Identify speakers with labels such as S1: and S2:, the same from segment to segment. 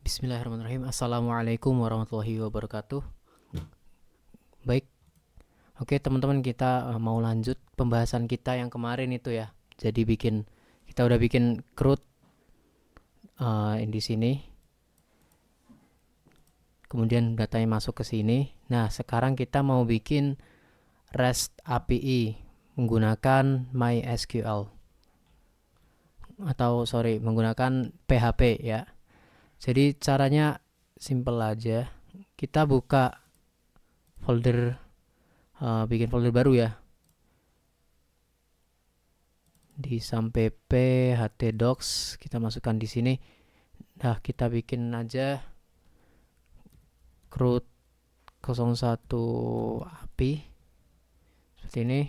S1: Bismillahirrahmanirrahim. Assalamualaikum warahmatullahi wabarakatuh. Baik, oke teman-teman, kita mau lanjut pembahasan kita yang kemarin itu ya. Jadi kita udah bikin CRUD di sini. Kemudian datanya masuk ke sini. Nah, sekarang kita mau bikin REST API menggunakan MySQL menggunakan PHP ya. Jadi caranya simple aja. Kita buka folder, bikin folder baru ya, di sampai htdocs kita masukkan di sini. Nah, kita bikin aja CRUD 01 API seperti ini.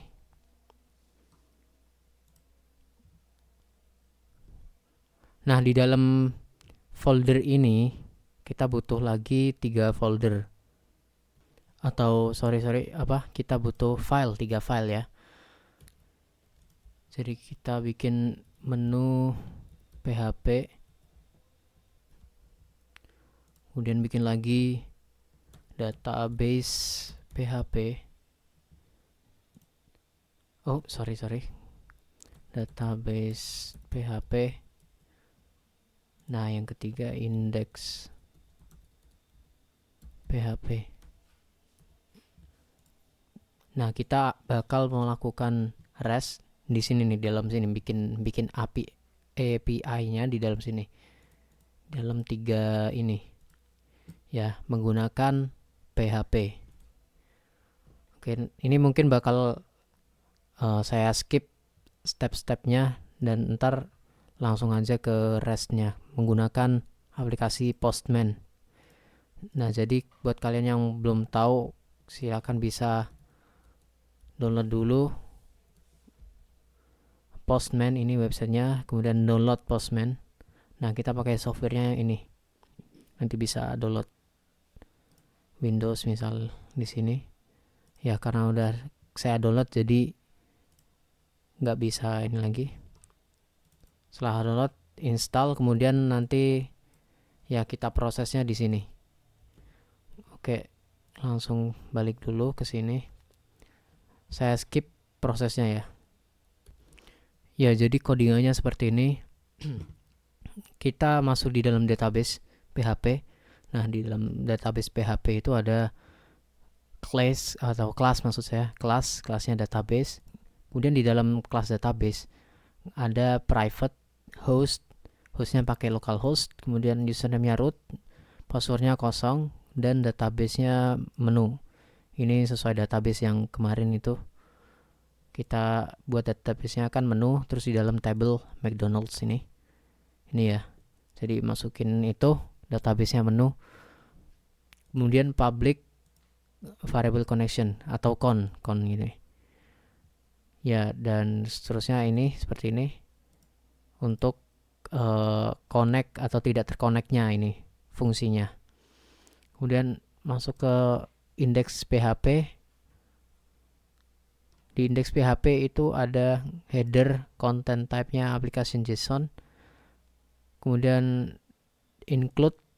S1: Nah, di dalam folder ini kita butuh lagi 3 folder, atau kita butuh 3 file ya. Jadi kita bikin menu PHP, kemudian bikin lagi database PHP. Database PHP. Nah, yang ketiga index PHP. Nah, kita bakal melakukan REST di sini nih, dalam sini bikin API-nya di dalam sini. Dalam 3 ini ya, menggunakan PHP. Oke, ini mungkin bakal saya skip step-stepnya dan ntar langsung aja ke REST-nya menggunakan aplikasi Postman. Nah, jadi buat kalian yang belum tahu, silakan bisa download dulu Postman, ini websitenya, kemudian download Postman. Nah, kita pakai softwarenya ini. Nanti bisa download Windows misal di sini. Ya, karena udah saya download jadi nggak bisa ini lagi. Setelah download, install, kemudian nanti ya kita prosesnya di sini. Oke, langsung balik dulu ke sini. Saya skip prosesnya ya. Ya, jadi codingannya seperti ini. Kita masuk di dalam database PHP. Nah, di dalam database PHP itu ada kelasnya database. Kemudian di dalam kelas database ada private hostnya pakai localhost, kemudian username-nya root, passwordnya kosong, dan database-nya menu. Ini sesuai database yang kemarin itu. Kita buat database-nya kan menu, terus di dalam table McDonald's ini ya. Jadi masukin itu database-nya menu, kemudian public variable connection atau con ini ya, dan seterusnya ini seperti ini untuk connect atau tidak terkoneknya ini fungsinya. Kemudian masuk ke index PHP. Di index PHP itu ada header, content type-nya application JSON. Kemudian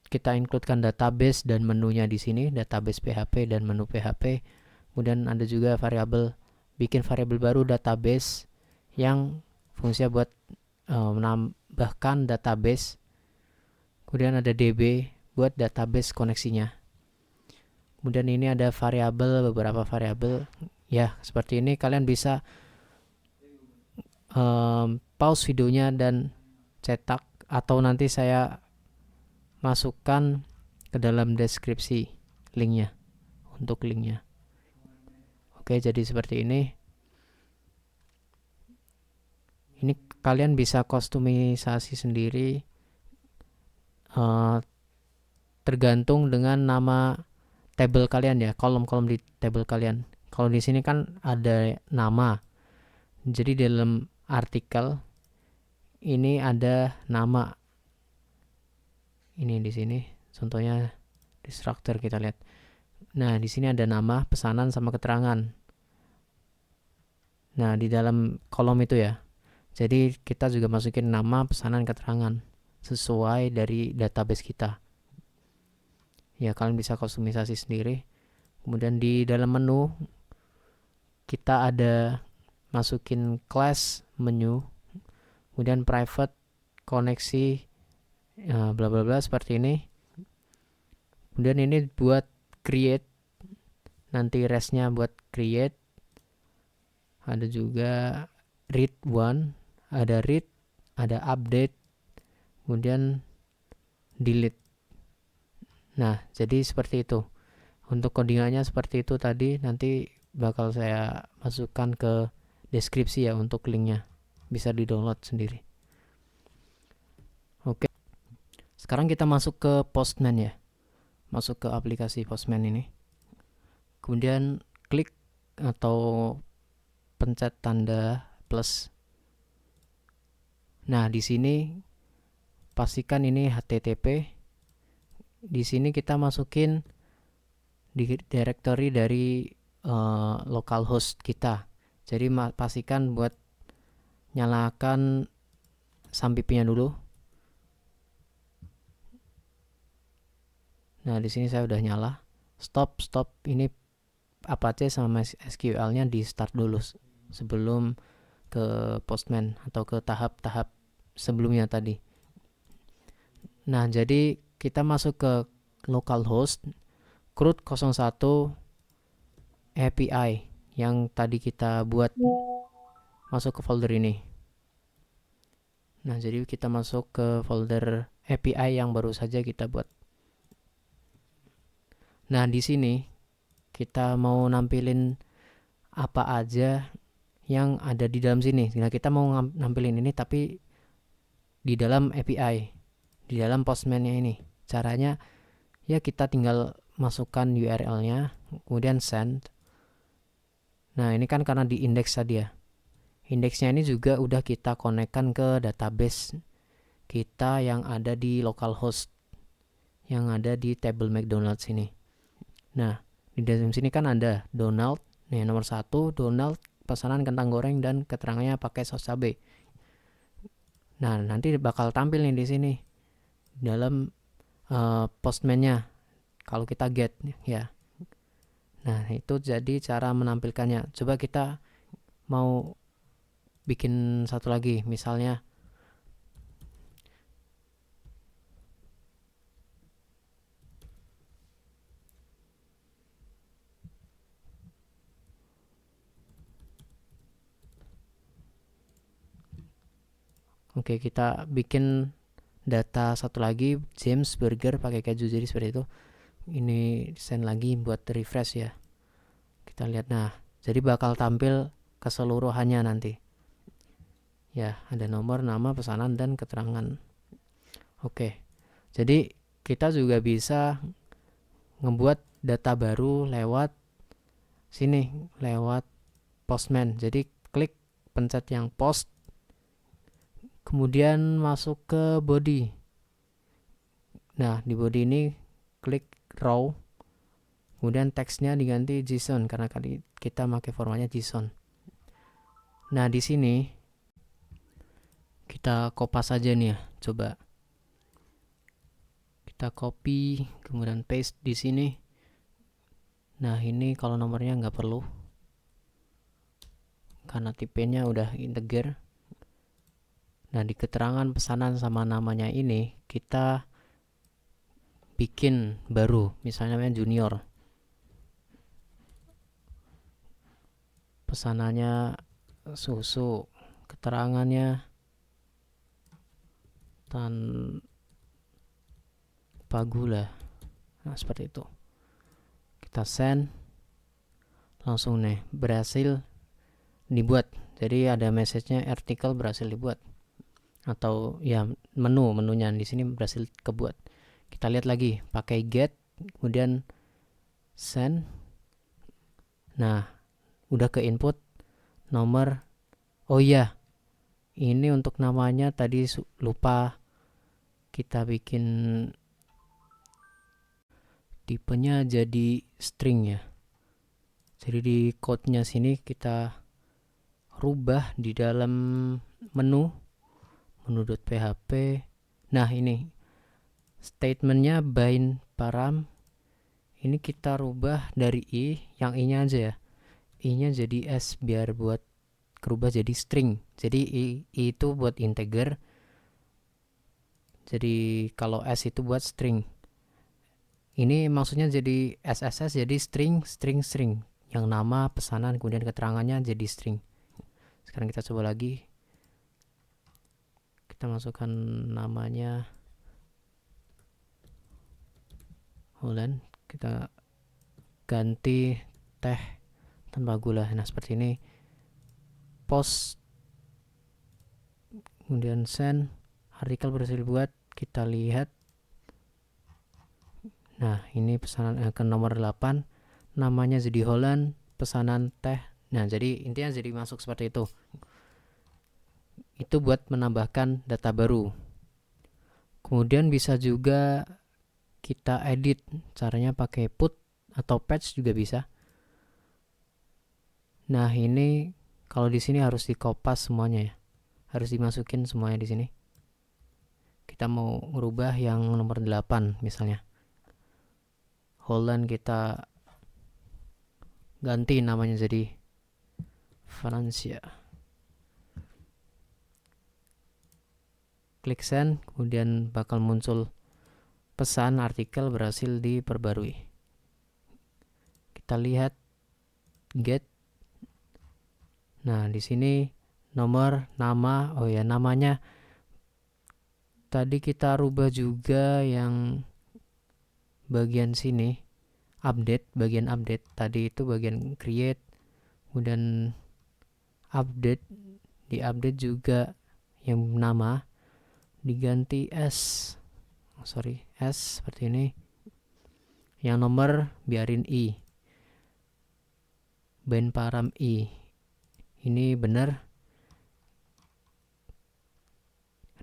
S1: kita includekan database dan menunya di sini, database PHP dan menu PHP. Kemudian ada juga bikin variabel baru database yang fungsinya buat menambahkan database. Kemudian ada DB buat database koneksinya. Kemudian ini ada beberapa variabel ya, seperti ini. Kalian bisa pause videonya dan cetak, atau nanti saya masukkan ke dalam deskripsi untuk linknya. Oke, jadi seperti ini. Ini kalian bisa kustomisasi sendiri tergantung dengan nama table kalian ya, kolom-kolom di table kalian. Kalau di sini kan ada nama, jadi dalam artikel ini ada nama. Ini di sini contohnya di struktur, kita lihat. Nah, di sini ada nama, pesanan, sama keterangan. Nah, di dalam kolom itu ya. Jadi kita juga masukin nama, pesanan, keterangan sesuai dari database kita. Ya, kalian bisa kustomisasi sendiri. Kemudian di dalam menu kita ada masukin class menu, kemudian private, koneksi, bla bla bla seperti ini. Kemudian ini buat create, nanti restnya buat create. Ada juga read one, ada read, ada update, kemudian delete. Nah, jadi seperti itu. Untuk codingannya seperti itu tadi, nanti bakal saya masukkan ke deskripsi ya untuk linknya. Bisa di-download sendiri. Oke. Sekarang kita masuk ke Postman ya. Masuk ke aplikasi Postman ini. Kemudian klik atau pencet tanda plus. Nah, di sini pastikan ini HTTP. Di sini kita masukin di directory dari localhost kita. Jadi pastikan buat nyalakan sampipnya dulu. Nah, di sini saya udah nyala. Stop. Ini Apache sama SQL-nya di start dulu sebelum ke Postman atau ke tahap-tahap sebelumnya tadi. Nah, jadi kita masuk ke localhost CRUD 01 API yang tadi kita buat, masuk ke folder ini. Nah, jadi kita masuk ke folder API yang baru saja kita buat. Nah, di sini kita mau nampilin apa aja yang ada di dalam sini. Nah, kita mau nampilin ini tapi di dalam API, di dalam Postman-nya ini. Caranya ya kita tinggal masukkan URL-nya, kemudian send. Nah, ini kan karena di index tadi ya. Indeksnya ini juga udah kita konekkan ke database kita yang ada di localhost, yang ada di table McDonald's ini. Nah, di dalam sini kan ada Donald, nih nomor 1, Donald pesanan kentang goreng dan keterangannya pakai saus cabai. Nah, nanti bakal tampil nih di sini dalam Postman-nya kalau kita get ya. Nah, itu jadi cara menampilkannya. Coba kita mau bikin satu lagi, misalnya oke, kita bikin data satu lagi, James Burger pakai keju, jadi seperti itu. Ini send lagi buat refresh ya. Kita lihat, nah jadi bakal tampil keseluruhannya nanti ya, ada nomor, nama, pesanan, dan keterangan. Oke, jadi kita juga bisa ngebuat data baru lewat sini, lewat Postman. Jadi klik, pencet yang post, kemudian masuk ke body. Nah, di body ini klik row, kemudian teksnya diganti JSON karena kali kita pakai formatnya JSON. Nah, di sini kita kopas aja nih ya, coba kita copy kemudian paste di sini. Nah, ini kalau nomornya nggak perlu karena tipenya udah integer. Nah, di keterangan pesanan sama namanya ini kita bikin baru, misalnya junior, pesanannya susu, keterangannya tanpa gula. Nah, seperti itu. Kita send, langsung nih berhasil dibuat. Jadi ada message-nya artikel berhasil dibuat, atau ya menunya di sini berhasil kebuat. Kita lihat lagi pakai get, kemudian send. Nah, udah ke input nomor. Oh iya, ini untuk namanya tadi lupa kita bikin tipenya jadi string ya. Jadi di code-nya sini kita rubah di dalam menu.php. Nah, ini statementnya bind param Ini kita rubah dari i, yang i-nya aja ya. I-nya jadi s biar buat kerubah jadi string. Jadi i itu buat integer. Jadi kalau s itu buat string. Ini maksudnya jadi SSS jadi string. Yang nama, pesanan, kemudian keterangannya jadi string. Sekarang kita coba lagi. Kita masukkan namanya Holland. Kita ganti teh tanpa gula. Nah, seperti ini. Post. Kemudian send. Artikel berhasil buat. Kita lihat. Nah, ini pesanan ke nomor 8. Namanya jadi Holland, pesanan teh. Nah, jadi intinya jadi masuk seperti itu. Itu buat menambahkan data baru. Kemudian bisa juga kita edit. Caranya pakai put atau patch juga bisa. Nah, ini kalau di sini harus dikopas semuanya ya. Harus dimasukin semuanya di sini. Kita mau merubah yang nomor 8 misalnya. Holland kita ganti namanya jadi Francia. Klik send, kemudian bakal muncul pesan artikel berhasil diperbarui. Kita lihat get. Nah, di sini nomor, nama, oh ya namanya tadi kita rubah juga yang bagian sini, update, bagian update. Tadi itu bagian create, kemudian update, di update juga yang nama diganti S seperti ini. Yang nomor biarin i, ben param i. Ini benar.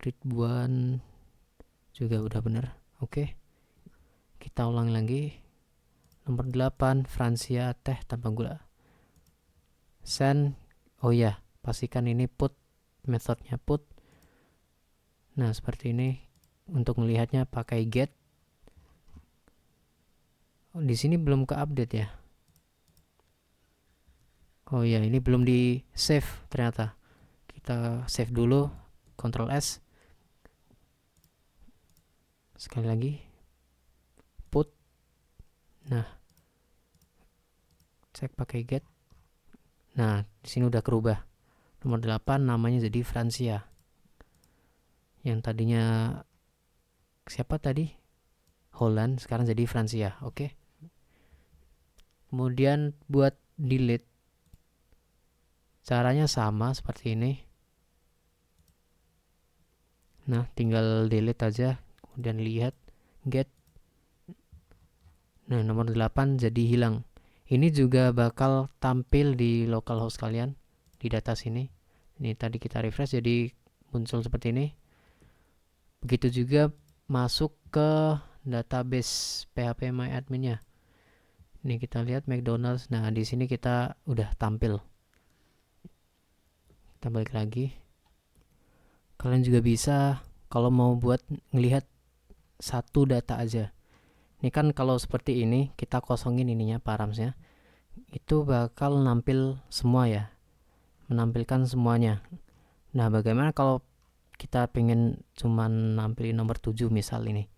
S1: Ridwan juga udah benar. Oke. Kita ulang lagi. Nomor 8 Francia teh tanpa gula. Send. Oh ya, pastikan ini put, metodenya put. Nah, seperti ini. Untuk melihatnya pakai get. Oh, di sini belum ke update ya. Oh ya, ini belum di save ternyata. Kita save dulu, Ctrl S. Sekali lagi. Put. Nah, cek pakai get. Nah, di sini udah kerubah. Nomor 8 namanya jadi Francia. Yang tadinya siapa tadi? Holland, sekarang jadi Francia. Oke. Kemudian buat delete. Caranya sama seperti ini. Nah, tinggal delete aja. Kemudian lihat get. Nah, nomor 8 jadi hilang. Ini juga bakal tampil di localhost kalian di data sini. Ini tadi kita refresh jadi muncul seperti ini. Begitu juga masuk ke database phpMyAdmin-nya. Ini kita lihat McDonald's. Nah, di sini kita udah tampil. Kita balik lagi. Kalian juga bisa kalau mau buat ngelihat satu data aja. Ini kan kalau seperti ini kita kosongin ininya paramsnya, itu bakal nampil semua ya, menampilkan semuanya. Nah, bagaimana kalau kita pengen cuman nampilin nomor 7 misal ini?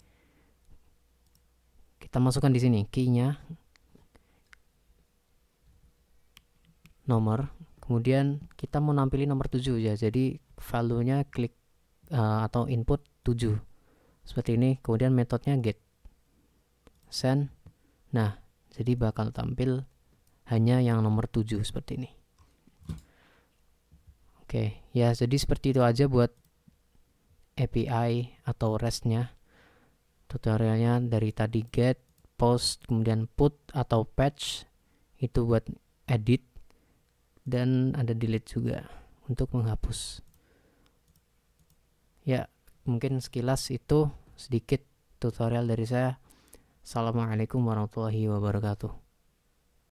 S1: Kita masukkan di sini key-nya nomor, kemudian kita mau nampilin nomor 7 ya. Jadi value-nya klik atau input 7. Seperti ini, kemudian metodenya get. Send. Nah, jadi bakal tampil hanya yang nomor 7 seperti ini. Oke, ya jadi seperti itu aja buat API atau REST-nya. Tutorialnya dari tadi get, post, kemudian put atau patch itu buat edit, dan ada delete juga untuk menghapus. Ya, mungkin sekilas itu sedikit tutorial dari saya. Assalamualaikum warahmatullahi wabarakatuh.